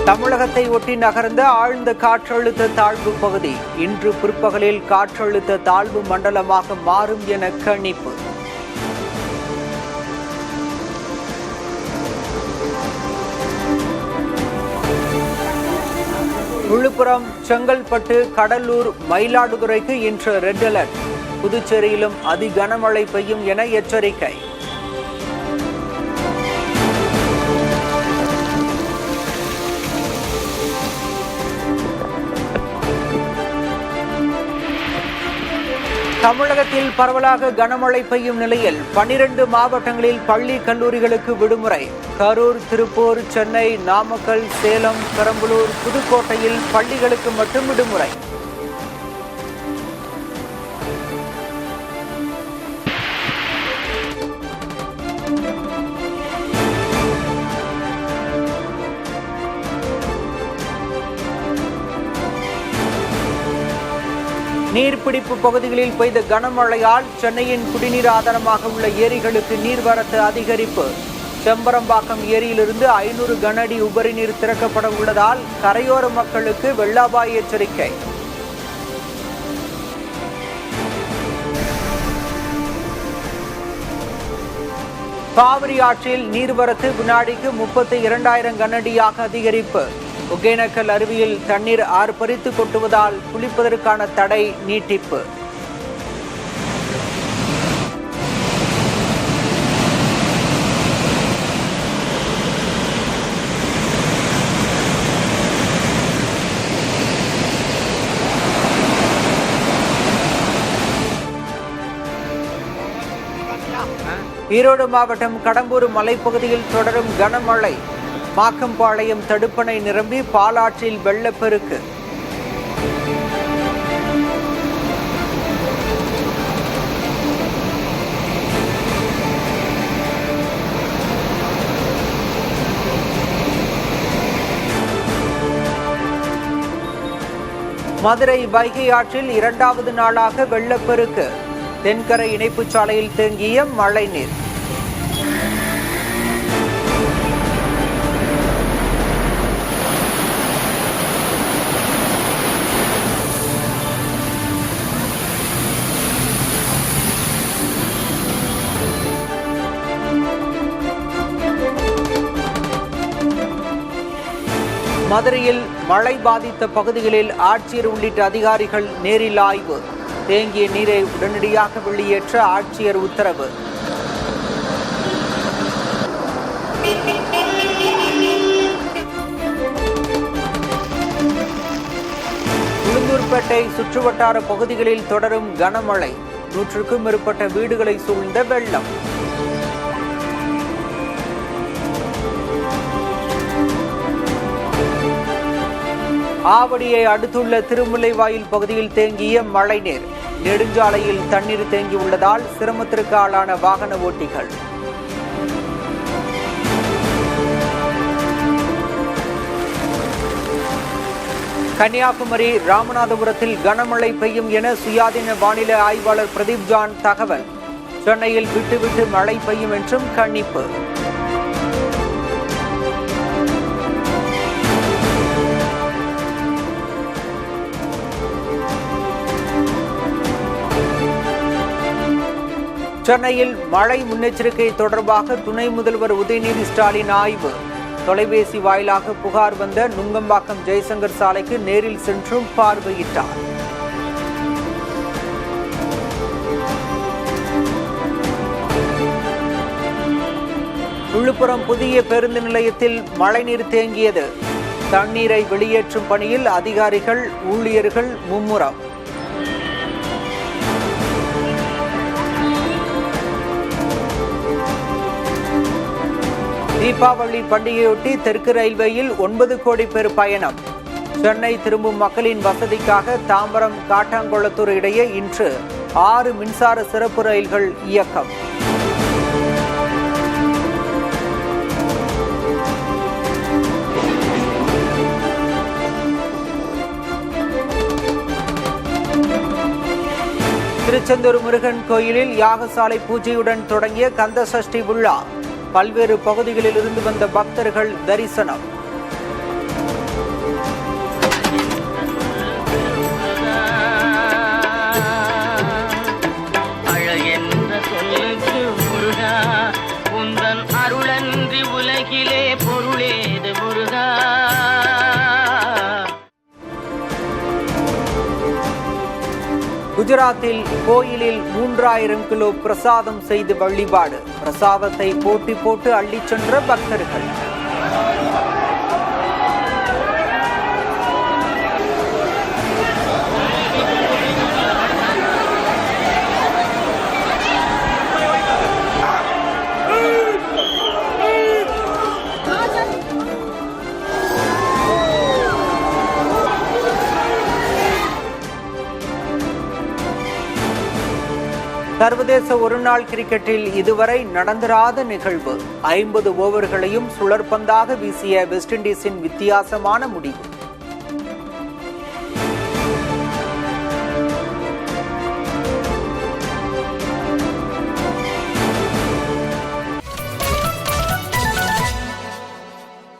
தமிழகத்தை ஒட்டி நகர்ந்த ஆழ்ந்த காற்றழுத்த தாழ்வு பகுதி இன்று பிற்பகலில் காற்றழுத்த தாழ்வு மண்டலமாக மாறும் என கணிப்பு. விழுப்புரம், செங்கல்பட்டு, கடலூர், மயிலாடுதுறைக்கு இன்று ரெட் அலர்ட். புதுச்சேரியிலும் அதி கனமழை பெய்யும் என எச்சரிக்கை. தமிழகத்தில் பரவலாக கனமழை பெய்யும் நிலையில் 12 மாவட்டங்களில் பள்ளி கல்லூரிகளுக்கு விடுமுறை. கரூர், திருப்பூர், சென்னை, நாமக்கல், சேலம், பெரம்பலூர், புதுக்கோட்டையில் பள்ளிகளுக்கு மட்டும் விடுமுறை. நீர்பிடிப்பு பகுதிகளில் பெய்த கனமழையால் சென்னையின் குடிநீர் ஆதாரமாக உள்ள ஏரிகளுக்கு நீர்வரத்து அதிகரிப்பு. செம்பரம்பாக்கம் ஏரியிலிருந்து 500 கன அடி உபரி நீர் திறக்கப்பட உள்ளதால் கரையோர மக்களுக்கு வெள்ள அபாய எச்சரிக்கை. காவிரி ஆற்றில் நீர்வரத்து வினாடிக்கு 32,000 கன அடியாக அதிகரிப்பு. ஒகேனக்கல் அருவியில் தண்ணீர் ஆர்ப்பரித்து கொட்டுவதால் குளிப்பதற்கான தடை நீட்டிப்பு. ஈரோடு மாவட்டம் கடம்பூர் மலைப்பகுதியில் தொடரும் கனமழை. மாக்கம்பாளையம் தடுப்பணை நிரம்பி பாலாற்றில் வெள்ளப்பெருக்கு. மதுரை வைகை ஆற்றில் 2வது நாளாக வெள்ளப்பெருக்கு. தென்கரை இணைப்புச் சாலையில் தேங்கிய மழைநீர். மதுரையில் மழை பாதித்த பகுதிகளில் ஆட்சியர் உள்ளிட்ட அதிகாரிகள் நேரில் ஆய்வு. தேங்கிய நீரை உடனடியாக வெளியேற்ற ஆட்சியர் உத்தரவு. உளுந்தூர்பேட்டை சுற்றுவட்டார பகுதிகளில் தொடரும் கனமழை. 100க்கும் மேற்பட்ட வீடுகளை சூழ்ந்த வெள்ளம். ஆவடியை அடுத்துள்ள திருமுல்லைவாயில் பகுதியில் தேங்கிய மழைநீர். நெடுஞ்சாலையில் தண்ணீர் தேங்கியுள்ளதால் சிரமத்திற்கு ஆளான வாகன ஓட்டிகள். கன்னியாகுமரி, ராமநாதபுரத்தில் கனமழை பெய்யும் என சுயாதீன வானிலை ஆய்வாளர் பிரதீப் ஜான் தகவல். சென்னையில் விட்டுவிட்டு மழை பெய்யும் என்றும் கணிப்பு. சென்னையில் மழை முன்னெச்சரிக்கை தொடர்பாக துணை முதல்வர் உதயநிதி ஸ்டாலின் ஆய்வு. தொலைபேசி வாயிலாக புகார் வந்த நுங்கம்பாக்கம் ஜெய்சங்கர் சாலைக்கு நேரில் சென்றும் பார்வையிட்டார். விழுப்புரம் புதிய பேருந்து நிலையத்தில் மழைநீர் தேங்கியது. தண்ணீரை வெளியேற்றும் பணியில் அதிகாரிகள், ஊழியர்கள் மும்முரம். தீபாவளி பண்டிகையொட்டி தெற்கு ரயில்வேயில் 9 கோடி பேர் பயணம். சென்னை திரும்பும் மக்களின் வசதிக்காக தாம்பரம், காட்டாங்குளத்தூர் இடையே இன்று 6 மின்சார சிறப்பு ரயில்கள் இயக்கம். திருச்செந்தூர் முருகன் கோயிலில் யாகசாலை பூஜையுடன் தொடங்கிய கந்த சஷ்டி விழா. பல்வேறு பகுதிகளில் இருந்து வந்த பக்தர்கள் தரிசனம். குஜராத்தில் கோயிலில் 3000 கிலோ பிரசாதம் செய்து வழிபாடு. பிரசாதத்தை போட்டி போட்டு அள்ளிச் சென்ற பக்தர்கள். சர்வதேச ஒருநாள் கிரிக்கெட்டில் இதுவரை நடந்திராத நிகழ்வு. 50 ஓவர்களையும் சுழற்பந்தாக வீசிய வெஸ்ட் இண்டீஸின் வித்தியாசமான முடிவு.